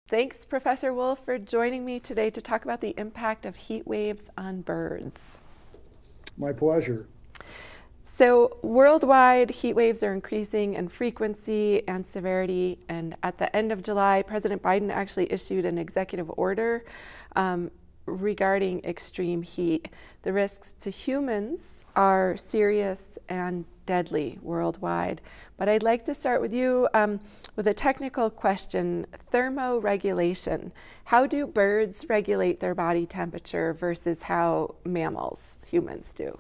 Thanks, Professor Wolf, for joining me today to talk about the impact of heat waves on birds. My pleasure. So, worldwide, heat waves are increasing in frequency and severity. And at the end of July, President Biden actually issued an executive order regarding extreme heat. The risks to humans are serious and deadly worldwide. But I'd like to start with you with a technical question. Thermoregulation. How do birds regulate their body temperature versus how mammals, humans, do?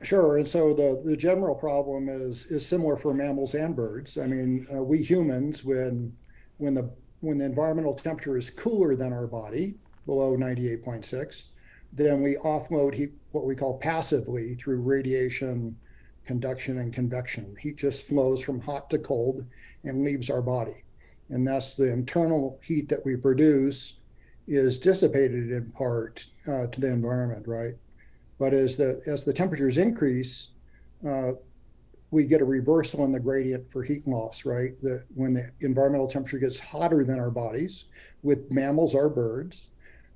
Sure. And so the general problem is similar for mammals and birds. I mean, we humans, when the when the environmental temperature is cooler than our body, below 98.6, then we offload heat, what we call passively, through radiation, conduction, and convection. Heat just flows from hot to cold and leaves our body. And thus the internal heat that we produce is dissipated in part to the environment, right? But as the temperatures increase, uh, we get a reversal in the gradient for heat loss, right? When the environmental temperature gets hotter than our bodies, with mammals or birds,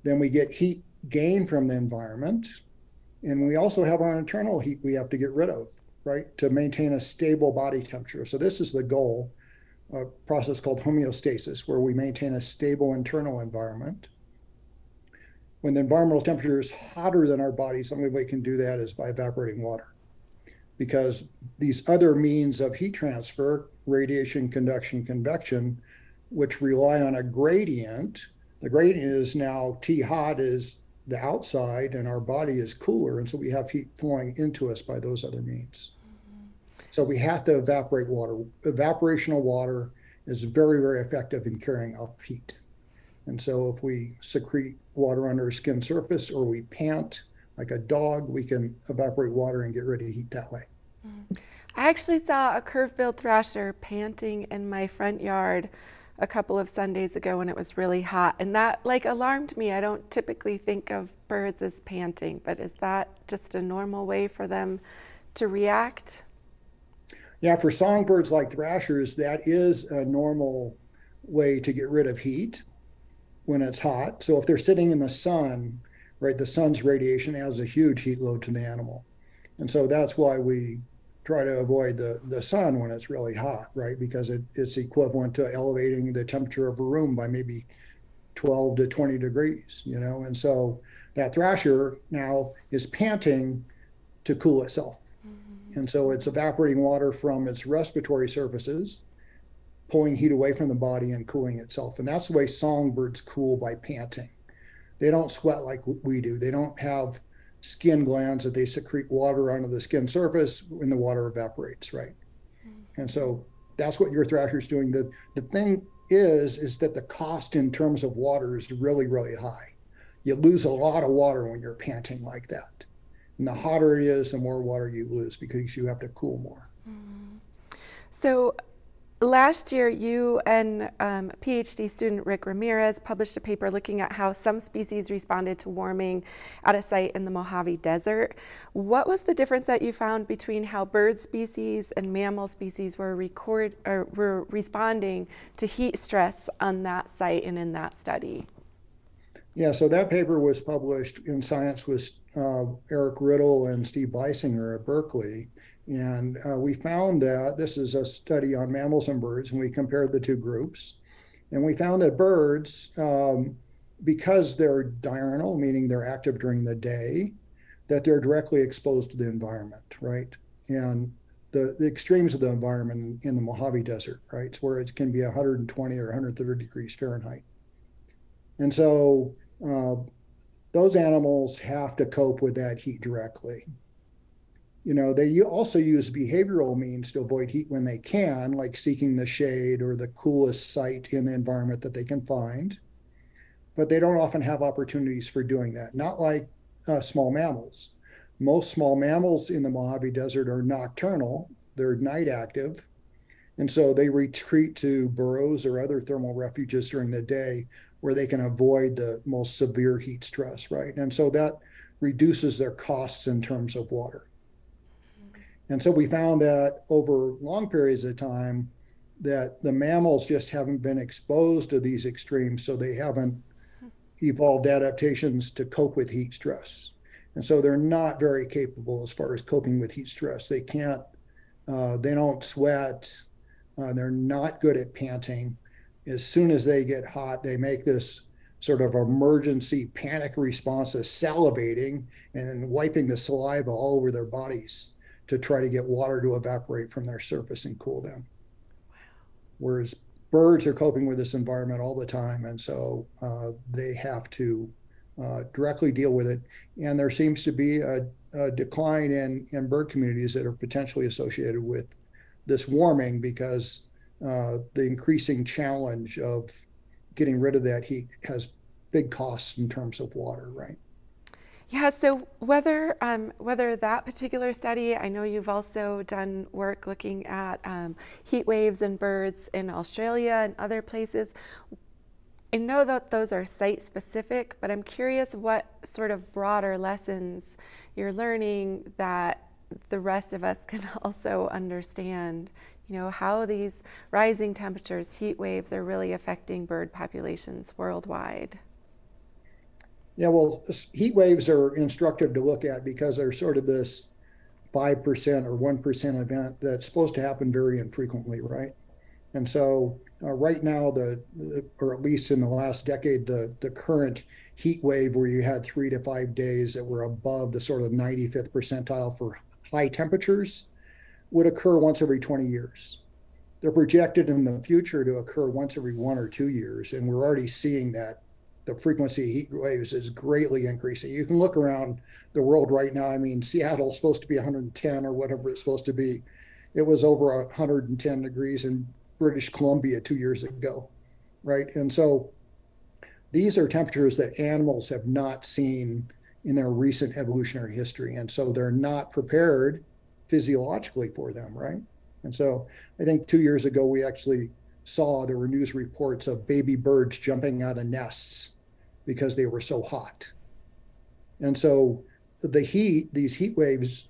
then we get heat gain from the environment. And we also have our internal heat we have to get rid of, right? To maintain a stable body temperature. So this is the goal, a process called homeostasis, where we maintain a stable internal environment. When the environmental temperature is hotter than our bodies, the only way we can do that is by evaporating water. Because these other means of heat transfer, radiation, conduction, convection, which rely on a gradient, the gradient is now T hot is the outside and our body is cooler. And so we have heat flowing into us by those other means. So we have to evaporate water. Evaporation of water is very, very effective in carrying off heat. And so if we secrete water under our skin surface or we pant like a dog, we can evaporate water and get rid of heat that way. I actually saw a curve-billed thrasher panting in my front yard a couple of Sundays ago when it was really hot, and that alarmed me. I don't typically think of birds as panting, but is that just a normal way for them to react? Yeah, for songbirds like thrashers, that is a normal way to get rid of heat when it's hot. So if they're sitting in the sun, right, the sun's radiation adds a huge heat load to the animal. And so that's why we try to avoid the sun when it's really hot, right? Because it's equivalent to elevating the temperature of a room by maybe 12 to 20 degrees, you know? And so that thrasher now is panting to cool itself. And so it's evaporating water from its respiratory surfaces, pulling heat away from the body and cooling itself. And that's the way songbirds cool, by panting. They don't sweat like we do. They don't have skin glands that they secrete water onto the skin surface when the water evaporates, right? And so that's what your thrasher is doing. The thing is that the cost in terms of water is really, really high. You lose a lot of water when you're panting like that. And the hotter it is, the more water you lose because you have to cool more. So last year, you and PhD student Rick Ramirez published a paper looking at how some species responded to warming at a site in the Mojave Desert. What was the difference that you found between how bird species and mammal species were responding to heat stress on that site and in that study? Yeah, so that paper was published in Science with Eric Riddle and Steve Beisinger at Berkeley. And we found that this is a study on mammals and birds, and we compared the two groups. And we found that birds, because they're diurnal, meaning they're active during the day, that they're directly exposed to the environment, right? And the extremes of the environment in the Mojave Desert, right? It's where it can be 120 or 130 degrees Fahrenheit. And so those animals have to cope with that heat directly. You know, they also use behavioral means to avoid heat when they can, like seeking the shade or the coolest site in the environment that they can find. But they don't often have opportunities for doing that, not like small mammals. Most small mammals in the Mojave Desert are nocturnal, they're night active. And so they retreat to burrows or other thermal refuges during the day where they can avoid the most severe heat stress, right? And so that reduces their costs in terms of water. And so we found that over long periods of time, that the mammals just haven't been exposed to these extremes, so they haven't evolved adaptations to cope with heat stress. And so they're not very capable as far as coping with heat stress. They can't, they don't sweat, they're not good at panting. As soon as they get hot, they make this sort of emergency panic response of salivating and then wiping the saliva all over their bodies to try to get water to evaporate from their surface and cool them. Whereas birds are coping with this environment all the time, and so they have to directly deal with it. And there seems to be a decline in bird communities that are potentially associated with this warming because the increasing challenge of getting rid of that heat has big costs in terms of water, right? Yeah, so whether that particular study, I know you've also done work looking at heat waves and birds in Australia and other places. I know that those are site specific, but I'm curious what sort of broader lessons you're learning that the rest of us can also understand, how these rising temperatures, heat waves are really affecting bird populations worldwide. Yeah, well, heat waves are instructive to look at because they're sort of this 5% or 1% event that's supposed to happen very infrequently, right? And so right now, or at least in the last decade, the current heat wave where you had 3 to 5 days that were above the sort of 95th percentile for high temperatures would occur once every 20 years. They're projected in the future to occur once every 1 or 2 years, and we're already seeing that the frequency of heat waves is greatly increasing. You can look around the world right now. I mean, Seattle's supposed to be 110 or whatever it's supposed to be. It was over 110 degrees in British Columbia 2 years ago, right? And so these are temperatures that animals have not seen in their recent evolutionary history. And so they're not prepared physiologically for them, right? And so I think 2 years ago, we actually saw there were news reports of baby birds jumping out of nests because they were so hot. And so these heat waves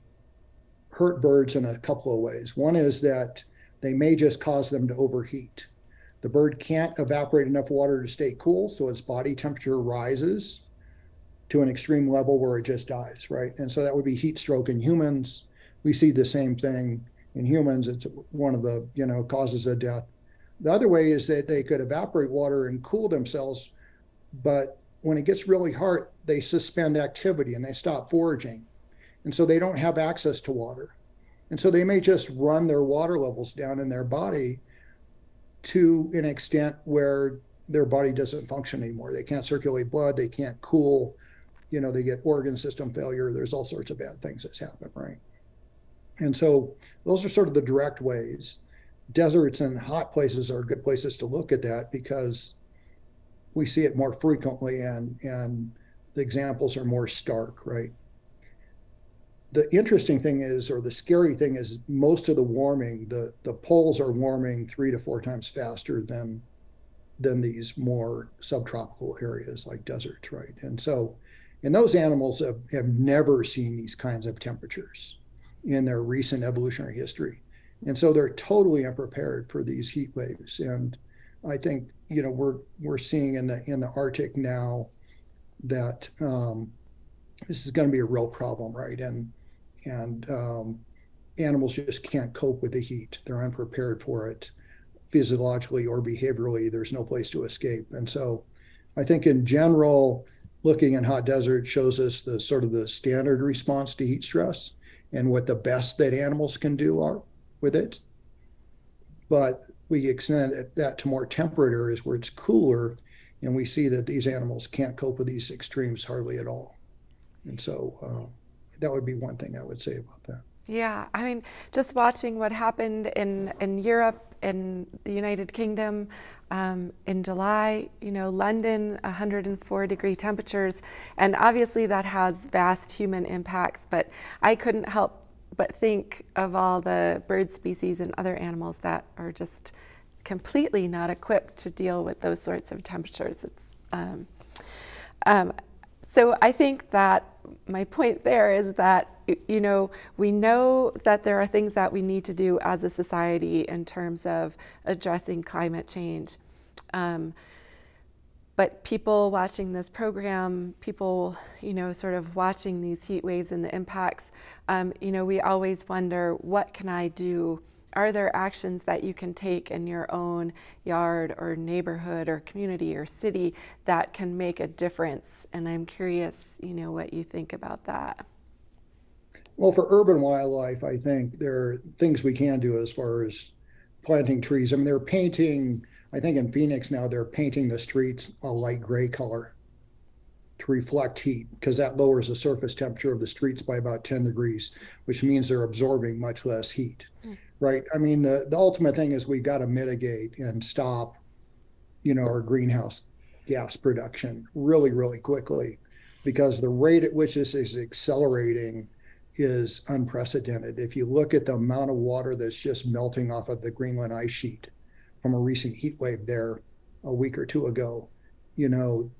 hurt birds in a couple of ways. One is that they may just cause them to overheat. The bird can't evaporate enough water to stay cool, so its body temperature rises to an extreme level where it just dies, right? And so that would be heat stroke in humans. We see the same thing in humans. It's one of the causes of death. The other way is that they could evaporate water and cool themselves, but when it gets really hot, they suspend activity and they stop foraging. And so they don't have access to water. And so they may just run their water levels down in their body to an extent where their body doesn't function anymore. They can't circulate blood, they can't cool, they get organ system failure. There's all sorts of bad things that's happened, right? And so those are sort of the direct ways. Deserts and hot places are good places to look at that because we see it more frequently and the examples are more stark, right? The interesting thing is, or the scary thing is, most of the warming, the poles are warming 3 to 4 times faster than these more subtropical areas like deserts, right? And so, and those animals have never seen these kinds of temperatures in their recent evolutionary history. And so they're totally unprepared for these heat waves. And I think, we're seeing in the Arctic now that this is going to be a real problem, right? And animals just can't cope with the heat. They're unprepared for it physiologically or behaviorally. There's no place to escape. And so I think in general, looking in hot desert shows us the sort of the standard response to heat stress and what the best that animals can do are with it. But we extend that to more temperate areas where it's cooler, and we see that these animals can't cope with these extremes hardly at all. And so that would be one thing I would say about that. Yeah, I mean, just watching what happened in Europe, in the United Kingdom in July, London, 104-degree temperatures, and obviously that has vast human impacts, but I couldn't help but think of all the bird species and other animals that are just completely not equipped to deal with those sorts of temperatures. It's, So I think that my point there is that, you know, we know that there are things that we need to do as a society in terms of addressing climate change. But people watching this program, people, you know, sort of watching these heat waves and the impacts, you know, we always wonder, what can I do? Are there actions that you can take in your own yard or neighborhood or community or city that can make a difference? And I'm curious, you know, what you think about that. Well, for urban wildlife, I think there are things we can do as far as planting trees. I mean, they're painting, I think in Phoenix now, they're painting the streets a light gray color to reflect heat, because that lowers the surface temperature of the streets by about 10 degrees, which means they're absorbing much less heat. Right. I mean, the ultimate thing is we've got to mitigate and stop, you know, our greenhouse gas production really, really quickly, because the rate at which this is accelerating is unprecedented. If you look at the amount of water that's just melting off of the Greenland ice sheet from a recent heat wave there a week or two ago, you know,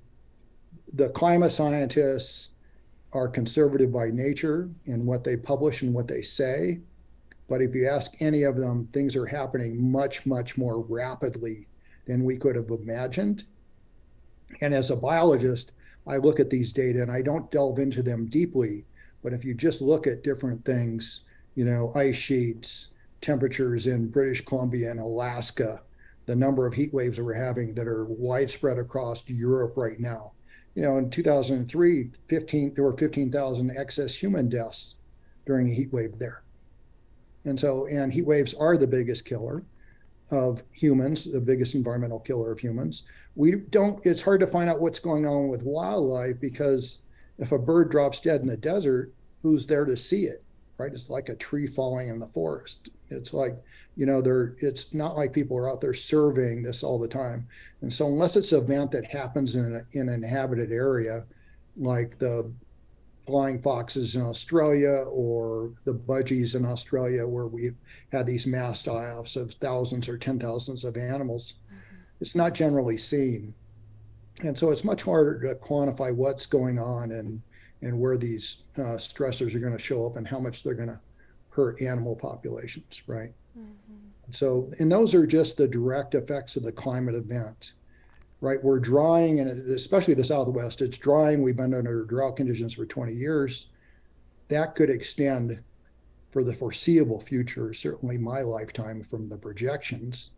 the climate scientists are conservative by nature in what they publish and what they say. But if you ask any of them, things are happening much, much more rapidly than we could have imagined. And as a biologist, I look at these data and I don't delve into them deeply. But if you just look at different things, you know, ice sheets, temperatures in British Columbia and Alaska, the number of heat waves that we're having that are widespread across Europe right now. You know, in 2003, there were 15,000 excess human deaths during a heat wave there. And heat waves are the biggest killer of humans, the biggest environmental killer of humans. It's hard to find out what's going on with wildlife, because if a bird drops dead in the desert, who's there to see it, right? It's like a tree falling in the forest. It's like, you know, it's not like people are out there surveying this all the time. And so unless it's an event that happens in an inhabited area, like the flying foxes in Australia or the budgies in Australia, where we've had these mass die-offs of thousands or 10,000s of animals, it's not generally seen. And so it's much harder to quantify what's going on and where these stressors are going to show up and how much they're going to hurt animal populations, right? So, and those are just the direct effects of the climate event. Right, we're drying, and especially the Southwest, it's drying. We've been under drought conditions for 20 years. That could extend for the foreseeable future, certainly my lifetime from the projections,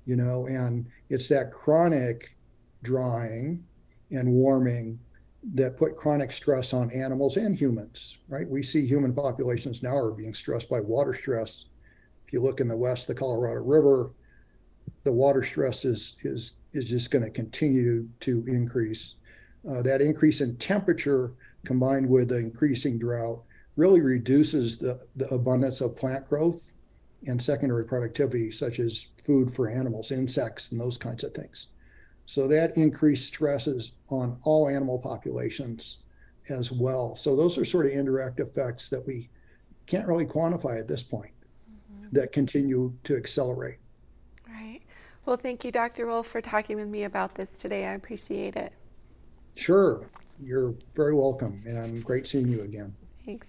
you know, and it's that chronic drying and warming that put chronic stress on animals and humans, right? We see human populations now are being stressed by water stress. If you look in the West, the Colorado River, the water stress is just going to continue to increase. That increase in temperature combined with the increasing drought really reduces the abundance of plant growth and secondary productivity, such as food for animals, insects, and those kinds of things. So that increased stresses on all animal populations as well. So those are sort of indirect effects that we can't really quantify at this point that continue to accelerate. Right. Well, thank you, Dr. Wolf, for talking with me about this today. I appreciate it. Sure. You're very welcome, and I'm great seeing you again. Thanks.